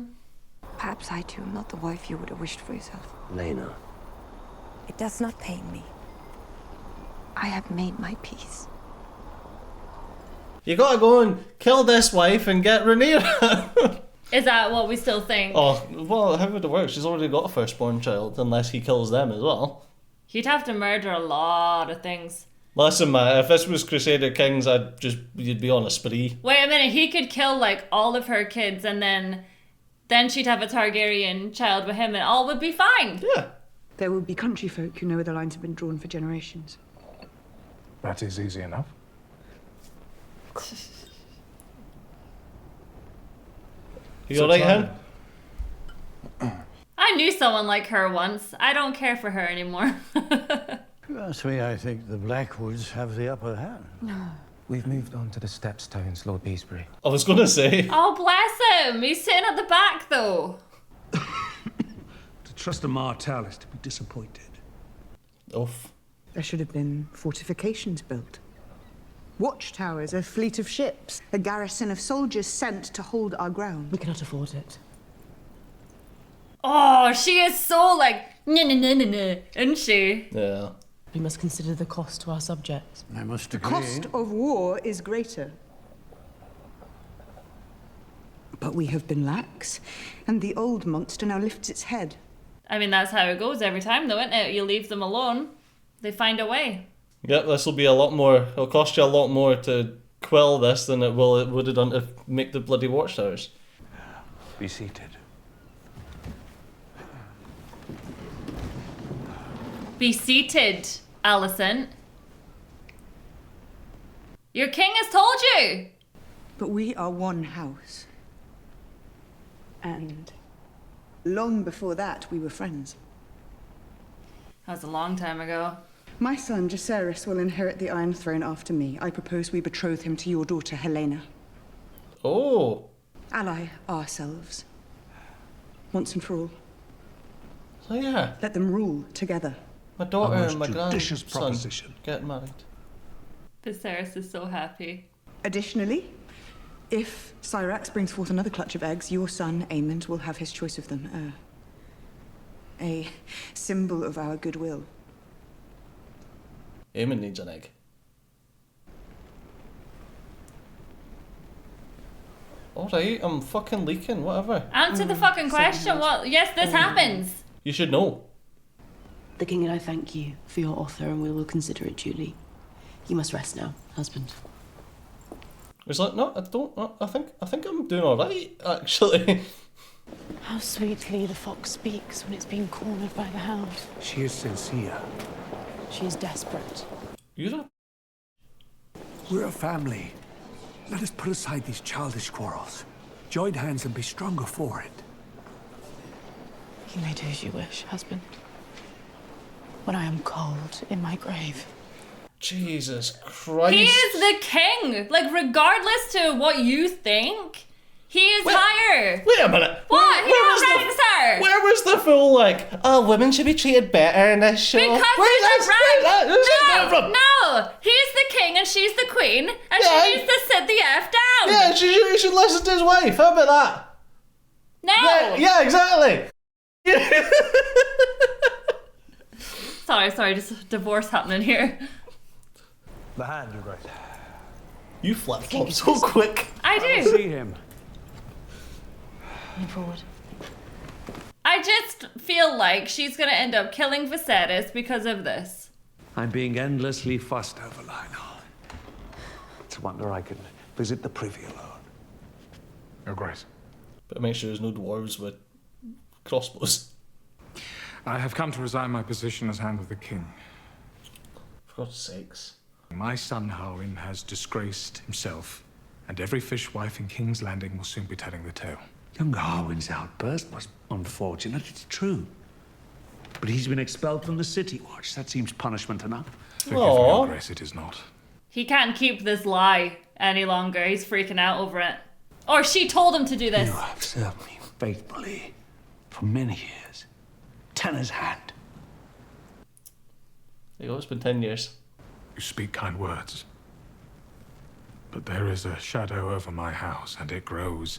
Perhaps I too am not the wife you would have wished for yourself. Lena. It does not pain me. I have made my peace. You gotta go and kill this wife and get Rhaenyra. Is that what we still think? Oh, well, how would it work? She's already got a firstborn child, unless he kills them as well. He'd have to murder a lot of things. Listen, man, if this was Crusader Kings, you'd be on a spree. Wait a minute, he could kill like all of her kids and then she'd have a Targaryen child with him and all would be fine. Yeah. There will be country folk who know where the lines have been drawn for generations. That is easy enough. You alright, Hen? I knew someone like her once. I don't care for her anymore. Personally, I think the Blackwoods have the upper hand. We've moved on to the Stepstones, Lord Beesbury. I was gonna say. Oh, bless him. He's sitting at the back, though. To trust a Martell is to be disappointed. Oof. There should have been fortifications built. Watchtowers, a fleet of ships, a garrison of soldiers sent to hold our ground. We cannot afford it. Oh, she is so like, isn't she? Yeah. We must consider the cost to our subjects. I must The agree. cost of war is greater. But we have been lax, and the old monster now lifts its head. I mean, that's how it goes every time, though, isn't it? You leave them alone, they find a way. Yep, this will be a lot more. It'll cost you a lot more to quell this than it would have done to make the bloody watchtowers. Be seated. Be seated, Alicent. Your king has told you. But we are one house. And long before that, we were friends. That was a long time ago. My son, Jacaerys, will inherit the Iron Throne after me. I propose we betroth him to your daughter, Helena. Oh. Ally ourselves. Once and for all. So yeah. Let them rule together. My daughter A most and my judicious grandson proposition. get married. Viserys is so happy. Additionally, if Syrax brings forth another clutch of eggs, your son, Aemond, will have his choice of them. A symbol of our goodwill. Aemond needs an egg. Alright, I'm fucking leaking, whatever. Answer the fucking question. What? Yes, this happens. You should know. The king and I thank you for your offer, and we will consider it duly. You must rest now, husband. He's like, no, I don't. No, I think I'm doing alright, actually. How sweetly the fox speaks when it's being cornered by the hound. She is sincere. She is desperate. We're a family. Let us put aside these childish quarrels. Join hands and be stronger for it. You may do as you wish, husband. When I am cold in my grave. Jesus Christ. He is the king. Like, regardless to what you think, he is higher. Wait a minute. What? He outranks her. Where was the full, like, oh, women should be treated better in this show? Because Where's there's a rank. Where's this coming from? No, he's the king and she's the queen, and Yeah. she needs to sit the F down. Yeah, you should listen to his wife. How about that? No. Yeah, exactly. Sorry, just divorce happening here. The hand, Your Grace. You flip-flop so quick. I I'll do. see him. Move forward. I just feel like she's gonna end up killing Viserys because of this. I'm being endlessly fussed over, Lionel. It's a wonder I can visit the privy alone. Your Grace. But make sure there's no dwarves with crossbows. I have come to resign my position as Hand of the King. For God's sakes. My son Harwin has disgraced himself, and every fishwife in King's Landing will soon be telling the tale. Young Harwin's outburst was unfortunate, it's true. But he's been expelled from the City Watch. That seems punishment enough. Forgive me, Your Grace, it is not. He can't keep this lie any longer. He's freaking out over it. Or she told him to do this. You have served me faithfully for many years. Tanner's hand. There you go, it's been 10 years. You speak kind words. But there is a shadow over my house, and it grows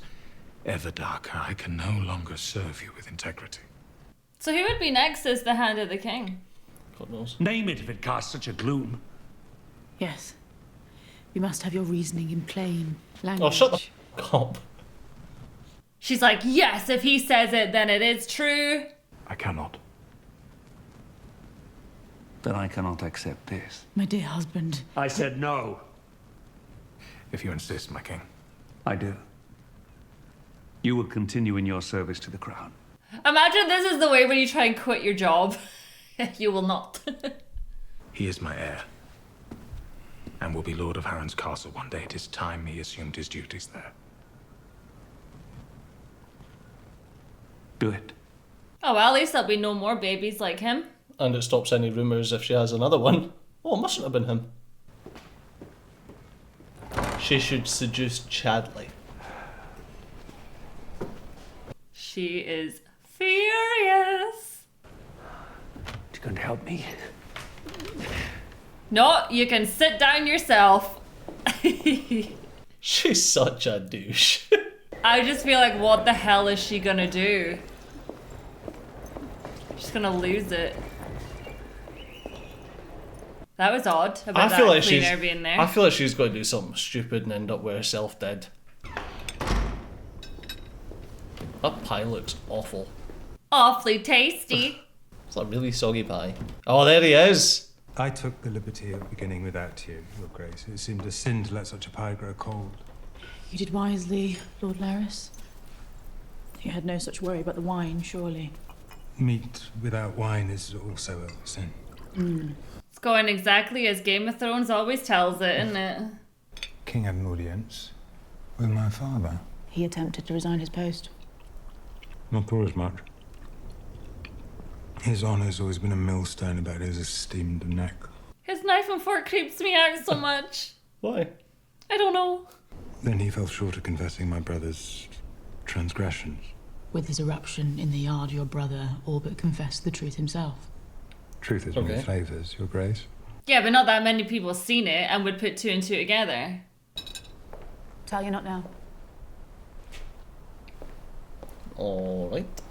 ever darker. I can no longer serve you with integrity. So who would be next as the Hand of the King? God knows. Name it if it casts such a gloom. Yes. You must have your reasoning in plain language. Oh, shut the up. She's like, yes, if he says it, then it is true. I cannot. Then I cannot accept this. My dear husband. I said no. If you insist, my king. I do. You will continue in your service to the crown. Imagine this is the way when you try and quit your job. You will not. He is my heir. And will be Lord of Harren's Castle one day. It is time he assumed his duties there. Do it. Oh, well, at least there'll be no more babies like him. And it stops any rumours if she has another one. Oh, it mustn't have been him. She should seduce Chadley. She is furious. You going to help me? No, you can sit down yourself. She's such a douche. I just feel like, what the hell is she gonna do? She's gonna lose it. That was odd about that like clean air being there. I feel like she's going to do something stupid and end up with herself dead. That pie looks awful. Awfully tasty. It's like really soggy pie. Oh, there he is. I took the liberty of beginning without you, Your Grace. It seemed a sin to let such a pie grow cold. You did wisely, Lord Laris. You had no such worry about the wine, surely. Meat without wine is also a sin. It's going exactly as Game of Thrones always tells it, isn't it? King had an audience with my father. He attempted to resign his post. Not thought as much. His honour's always been a millstone about his esteemed neck. His knife and fork creeps me out so much. Why? I don't know. Then he fell short of confessing my brother's transgressions. With his eruption in the yard, your brother all but confessed the truth himself. Truth is many flavours, Your Grace. Yeah, but not that many people have seen it and would put two and two together. Tell you not now. Alright.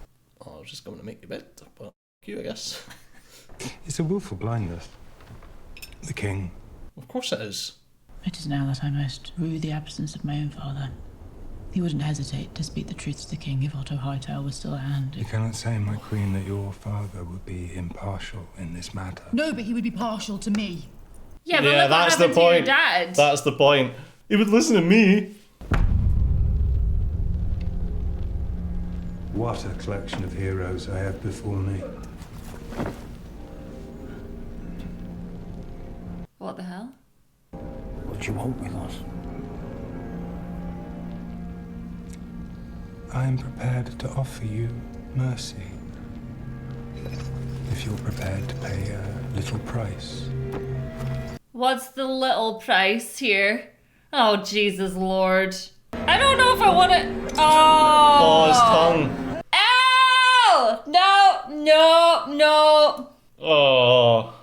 I was just going to make you bet, but you, I guess. It's a willful blindness. The king. Of course it is. It is now that I most rue the absence of my own father. He wouldn't hesitate to speak the truth to the king if Otto Hightail was still at hand. You cannot say, my queen, that your father would be impartial in this matter. No, but he would be partial to me. Yeah, but look what happened to your dad. That's the point. He would listen to me. What a collection of heroes I have before me. What the hell? What do you want with us? I am prepared to offer you mercy. If you're prepared to pay a little price. What's the little price here? Oh, Jesus Lord. I don't know if I want to... Oh! Oh, his tongue. Ow! No, no, no. Oh.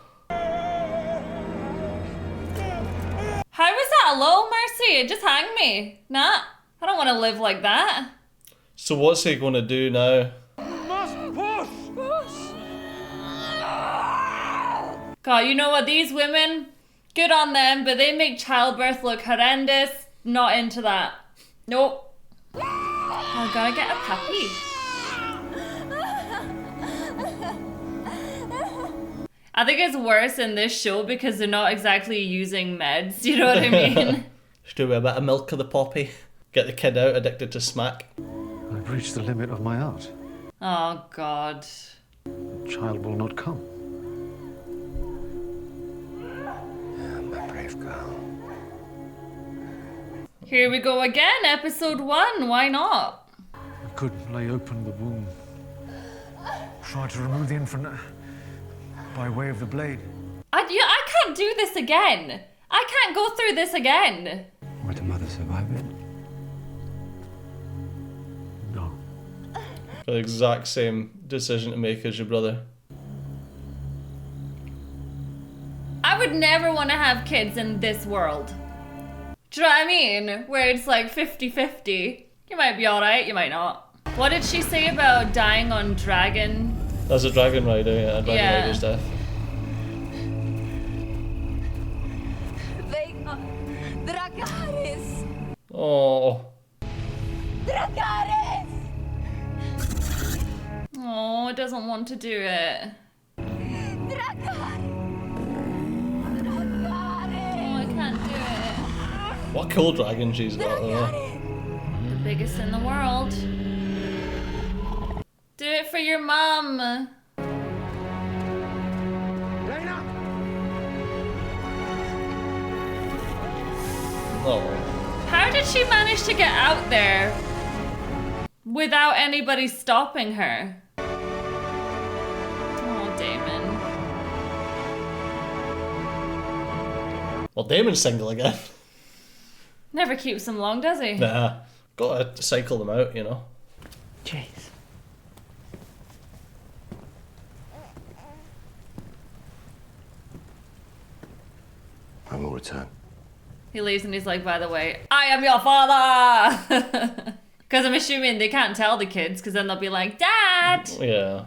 How was that a little mercy? Just hang me. Nah, I don't want to live like that. So what's he going to do now? God, you know what? These women, good on them, but they make childbirth look horrendous. Not into that. Nope. I gotta get a puppy. I think it's worse in this show because they're not exactly using meds. You know what I mean? Just do a bit of milk of the poppy. Get the kid out addicted to smack. I've reached the limit of my art. Oh, God. The child will not come. My brave girl. Here we go again, episode 1. Why not? I could lay open the womb. Try to remove the infant by way of the blade. I can't do this again. I can't go through this again. Would the mother survive it? No. The exact same decision to make as your brother. I would never want to have kids in this world. Do you know what I mean? Where it's like 50-50. You might be alright, you might not. What did she say about dying on dragon? That's a dragon rider, yeah, a dragon rider's death. Dracarys! Oh. Dracarys! Oh, it doesn't want to do it. Oh, I can't do it. What cool dragon she's got though. The biggest in the world. Do it for your mum. Oh. How did she manage to get out there without anybody stopping her? Oh, Damon. Well, Damon's single again. Never keeps them long, does he? Nah. Gotta cycle them out, you know. Jeez. I will return. He leaves and he's like, by the way, I am your father! Because I'm assuming they can't tell the kids, because then they'll be like, Dad! Yeah.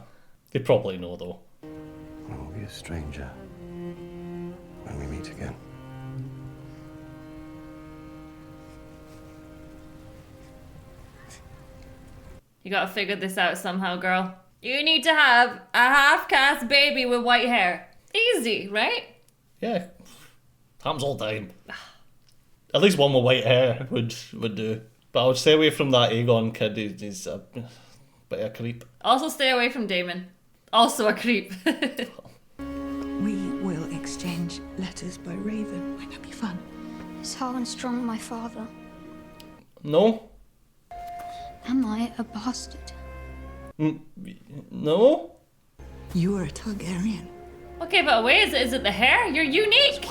They probably know though. I will be a stranger when we meet again. You gotta figure this out somehow, girl. You need to have a half-caste baby with white hair. Easy, right? Yeah. Happens all the time. At least one with white hair would do. But I would stay away from that Aegon kid. He's a bit of a creep. Also stay away from Damon. Also a creep. We will exchange letters by Raven. Might that be fun? Is Harwin my father? No? Am I a bastard? No? You are a Targaryen. Okay, but wait, is it the hair? You're unique!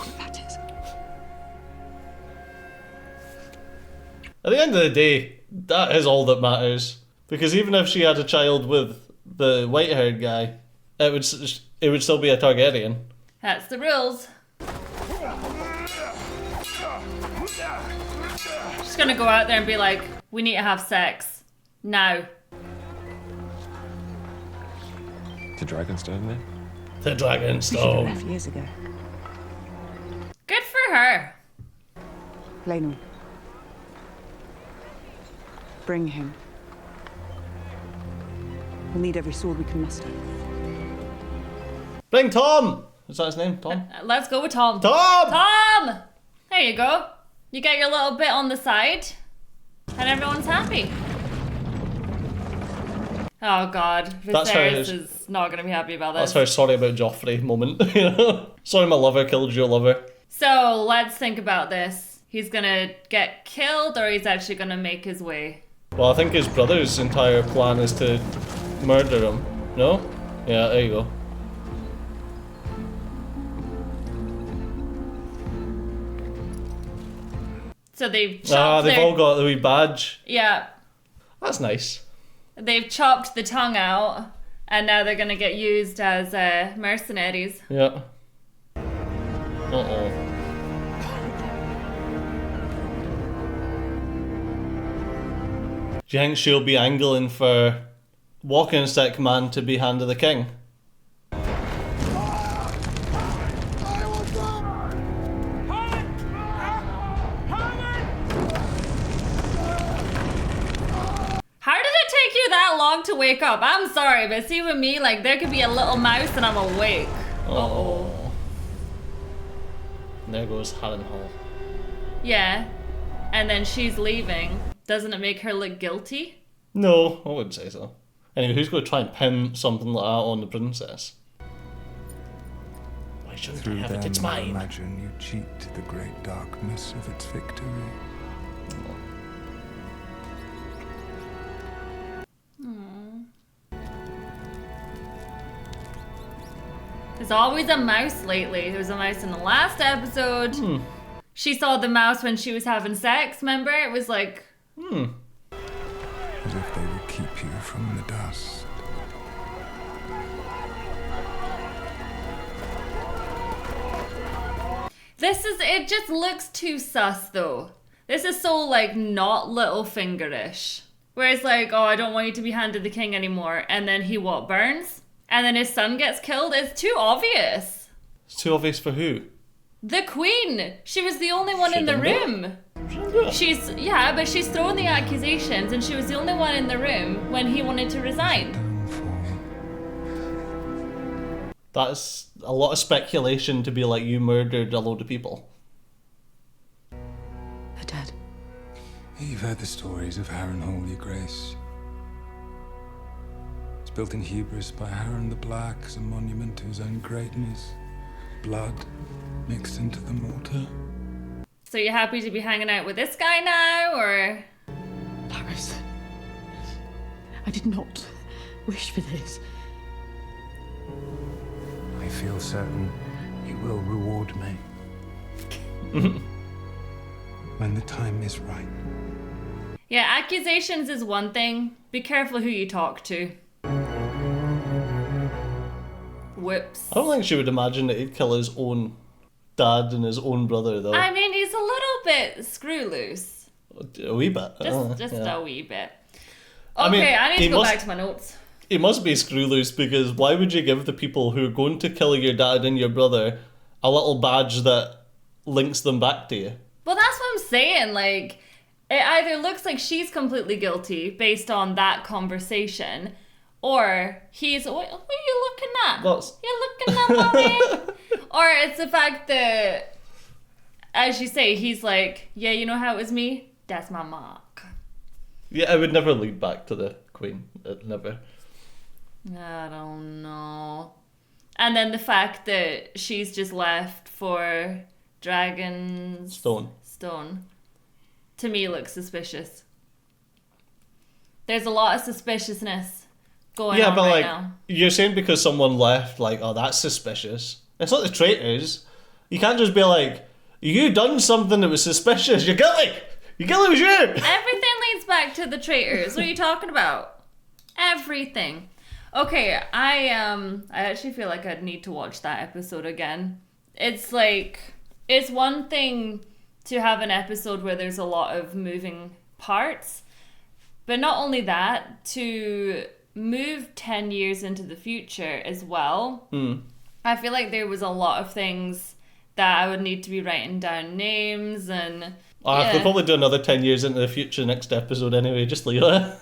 At the end of the day, that is all that matters. Because even if she had a child with the white-haired guy, it would still be a Targaryen. That's the rules. Just gonna go out there and be like, we need to have sex. Now. To Dragonstone then? To We should have Dragonstone. left years ago. Good for her. Claymore. Bring him. We'll need every sword we can muster. Bring Tom! Is that his name? Tom? Let's go with Tom. Tom! Tom! There you go. You get your little bit on the side, and everyone's happy. Oh god, That's how it Viserys is. is not going to be happy about this. That's her sorry about Joffrey moment. You know? Sorry my lover killed your lover. So let's think about this. He's going to get killed, or he's actually going to make his way? Well, I think his brother's entire plan is to murder him. No? Yeah, there you go. So they've chopped They've their... all got the wee badge. Yeah, That's nice. they've chopped the tongue out, and now they're going to get used as mercenaries. Yeah. Uh-oh. Do you think she'll be angling for walking stick man to be hand of the king? How did it take you that long to wake up? I'm sorry, but see with me, like, there could be a little mouse and I'm awake. Uh-oh. There goes Harrenhal. Yeah. And then she's leaving. Doesn't it make her look guilty? No, I wouldn't say so. Anyway, who's going to try and pin something like that on the princess? Why shouldn't Through I have it? them, It's I mine. imagine you cheat the great darkness of its victory. There's always a mouse lately. There was a mouse in the last episode. She saw the mouse when she was having sex, remember? It was like... As if they would keep you from the dust. It just looks too sus though. This is so like not Littlefingerish. Whereas like, oh, I don't want you to be handed the king anymore. And then he burns? And then his son gets killed? It's too obvious. It's too obvious for who? The Queen! She was the only one She in the didn't room. But she's thrown the accusations and she was the only one in the room when he wanted to resign. That's a lot of speculation to be like, you murdered a load of people. Her dad. You've heard the stories of Harrenhal, Your Grace. It's built in hubris by Harren the Black as a monument to his own greatness. Blood mixed into the mortar. So you're happy to be hanging out with this guy now, or? Paris. I did not wish for this. I feel certain you will reward me. When the time is right. Yeah, accusations is one thing. Be careful who you talk to. Whoops. I don't think she would imagine that he'd kill his own dad and his own brother, though. I mean, he's a little bit screw loose. A wee bit. Just Yeah. a wee bit. I mean, Okay, I need he to go must- back to my notes. He must be screw loose, because why would you give the people who are going to kill your dad and your brother a little badge that links them back to you? Well, that's what I'm saying. Like, it either looks like she's completely guilty based on that conversation, or he's, what are you looking at? You're looking at mommy? Or it's the fact that, as you say, he's like, yeah, you know how it was me? That's my mark. Yeah, it would never lead back to the Queen. It never. I don't know. And then the fact that she's just left for Dragon's Stone, to me, looks suspicious. There's a lot of suspiciousness going on right now. You're saying because someone left, like, oh, that's suspicious. It's not the traitors. You can't just be like, you done something that was suspicious. You're guilty. You're guilty, it was you. Everything leads back to the traitors. What are you talking about? Everything. Okay, I actually feel like I'd need to watch that episode again. It's like, it's one thing to have an episode where there's a lot of moving parts, but not only that, to move 10 years into the future as well. I feel like there was a lot of things that I would need to be writing down names and... I have to probably do another 10 years into the future next episode anyway, just leave it.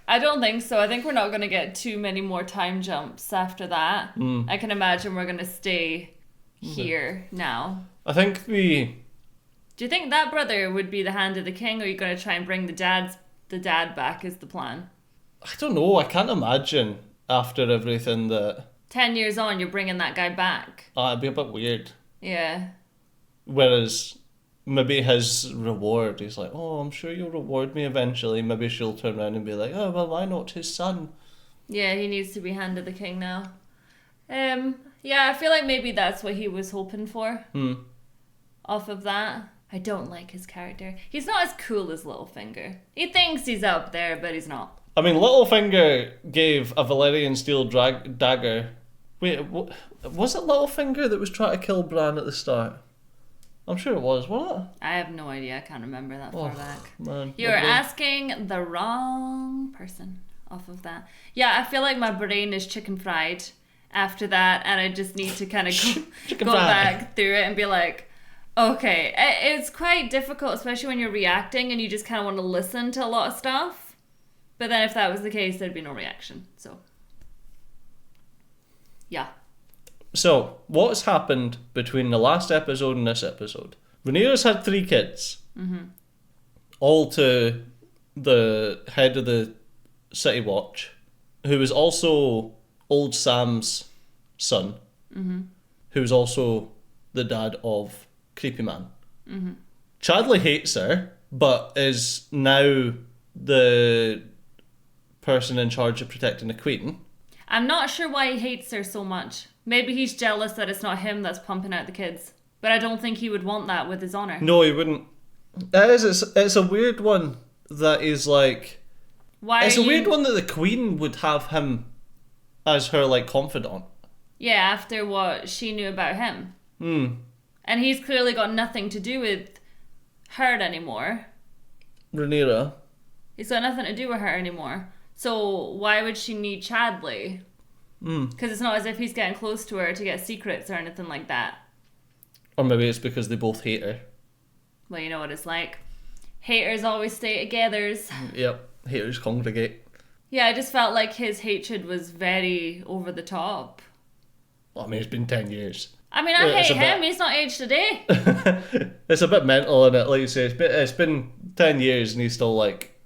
I don't think so. I think we're not going to get too many more time jumps after that. I can imagine we're going to stay here now. I think Do you think that brother would be the hand of the king, or are you going to try and bring the dad back is the plan? I don't know. I can't imagine after everything that... 10 years on, you're bringing that guy back. It'd be a bit weird. Yeah. Whereas maybe his reward, he's like, oh, I'm sure you'll reward me eventually. Maybe she'll turn around and be like, oh, well, why not his son? Yeah, he needs to be hand of the king now. Yeah, I feel like maybe that's what he was hoping for. Off of that. I don't like his character. He's not as cool as Littlefinger. He thinks he's up there, but he's not. I mean, Littlefinger gave a Valyrian steel dagger. Wait, was it Littlefinger that was trying to kill Bran at the start? I'm sure it was, wasn't it? I have no idea. I can't remember that far back. Man, You're asking the wrong person off of that. Yeah, I feel like my brain is chicken fried after that, and I just need to kind of go back through it and be like, okay. It's quite difficult, especially when you're reacting and you just kind of want to listen to a lot of stuff. But then if that was the case, there'd be no reaction. So, yeah. So, what's happened between the last episode and this episode? Rhaenyra's had 3 kids. All to the head of the City Watch, who is also Old Sam's son, who's also the dad of Creepy Man. Chadley hates her, but is now the person in charge of protecting the Queen. I'm not sure why he hates her so much. Maybe he's jealous that it's not him that's pumping out the kids. But I don't think he would want that with his honour. No, he wouldn't. It's a weird one that is like... It's a weird one that the Queen would have him as her, like, confidant. Yeah, after what she knew about him. And he's clearly got nothing to do with her anymore. Rhaenyra. He's got nothing to do with her anymore. So why would she need Chadley? Because it's not as if he's getting close to her to get secrets or anything like that. Or maybe it's because they both hate her. Well, you know what it's like. Haters always stay togethers. Yep, haters congregate. Yeah, I just felt like his hatred was very over the top. Well, I mean, it's been 10 years. I mean, I hate him. He's not aged a day. It's a bit mental, isn't it? Like you say, it's been 10 years and he's still like,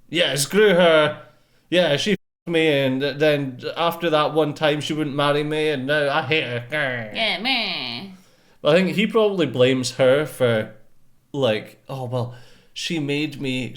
yeah, screw her. Yeah, she f***ed me, and then after that one time she wouldn't marry me, and now I hate her. Yeah, man. I think he probably blames her for, like, oh, well, she made me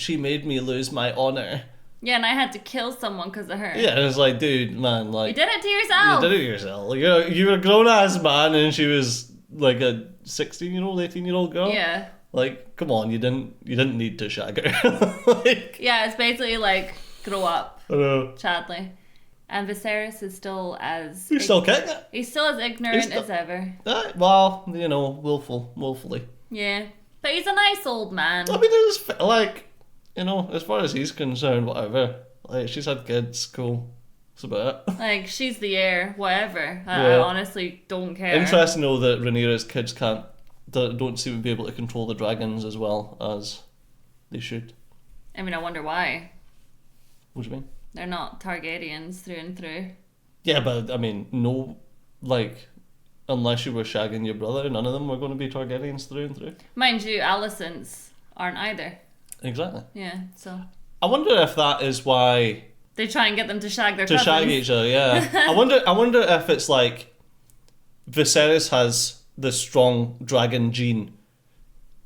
lose my honour. Yeah, and I had to kill someone because of her. Yeah, and it's like, dude, man, like... You did it to yourself. You did it to yourself. Like, you were a grown-ass man and she was, like, a 16-year-old, 18-year-old girl. Yeah. Like, come on, you didn't need to shag her. Yeah, it's basically like, grow up. I know. Chadley. And Viserys is still as... He's still kicking it. He's still as ignorant as ever. Well, you know, willfully. Yeah. But he's a nice old man. I mean, it's like... You know, as far as he's concerned, whatever. Like, she's had kids, cool. That's about it. Like, she's the heir, whatever. I honestly don't care. Interesting though that Rhaenyra's kids don't seem to be able to control the dragons as well as they should. I mean, I wonder why. What do you mean? They're not Targaryens through and through. Yeah, but I mean, no, like, unless you were shagging your brother, none of them were going to be Targaryens through and through. Mind you, Alicent's aren't either. Exactly. Yeah, so... I wonder if that is why... They try and get them to shag their cousins. shag each other, yeah. I wonder if it's like... Viserys has the strong dragon gene,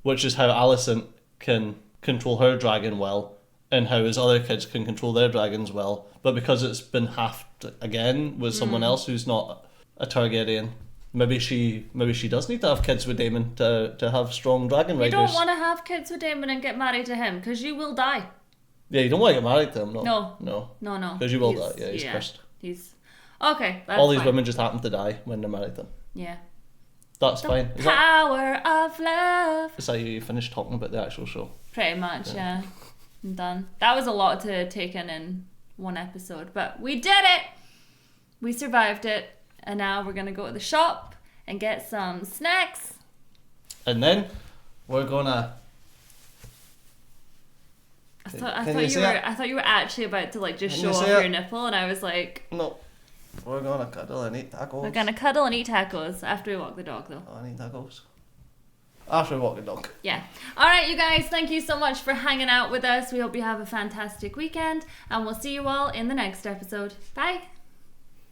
which is how Alicent can control her dragon well, and how his other kids can control their dragons well. But because it's been halved again with someone else who's not a Targaryen... Maybe she does need to have kids with Daemon to have strong dragon riders. You don't want to have kids with Daemon and get married to him, because you will die. Yeah, you don't want to get married to him, no. No. Because you will die, yeah, he's cursed. He's... Okay, that's all these fine. women just happen to die when they're married to him. Yeah. That's fine. Power of love. Is that you finished talking about the actual show? Pretty much, yeah. I'm done. That was a lot to take in one episode, but we did it! We survived it. And now we're going to go to the shop and get some snacks. And then we're going to... I thought you were actually about to like just show off your nipple, and I was like... No. We're going to cuddle and eat tacos. We're going to cuddle and eat tacos after we walk the dog, though. Oh, I need tacos. After we walk the dog. Yeah. Alright, you guys, thank you so much for hanging out with us. We hope you have a fantastic weekend, and we'll see you all in the next episode. Bye!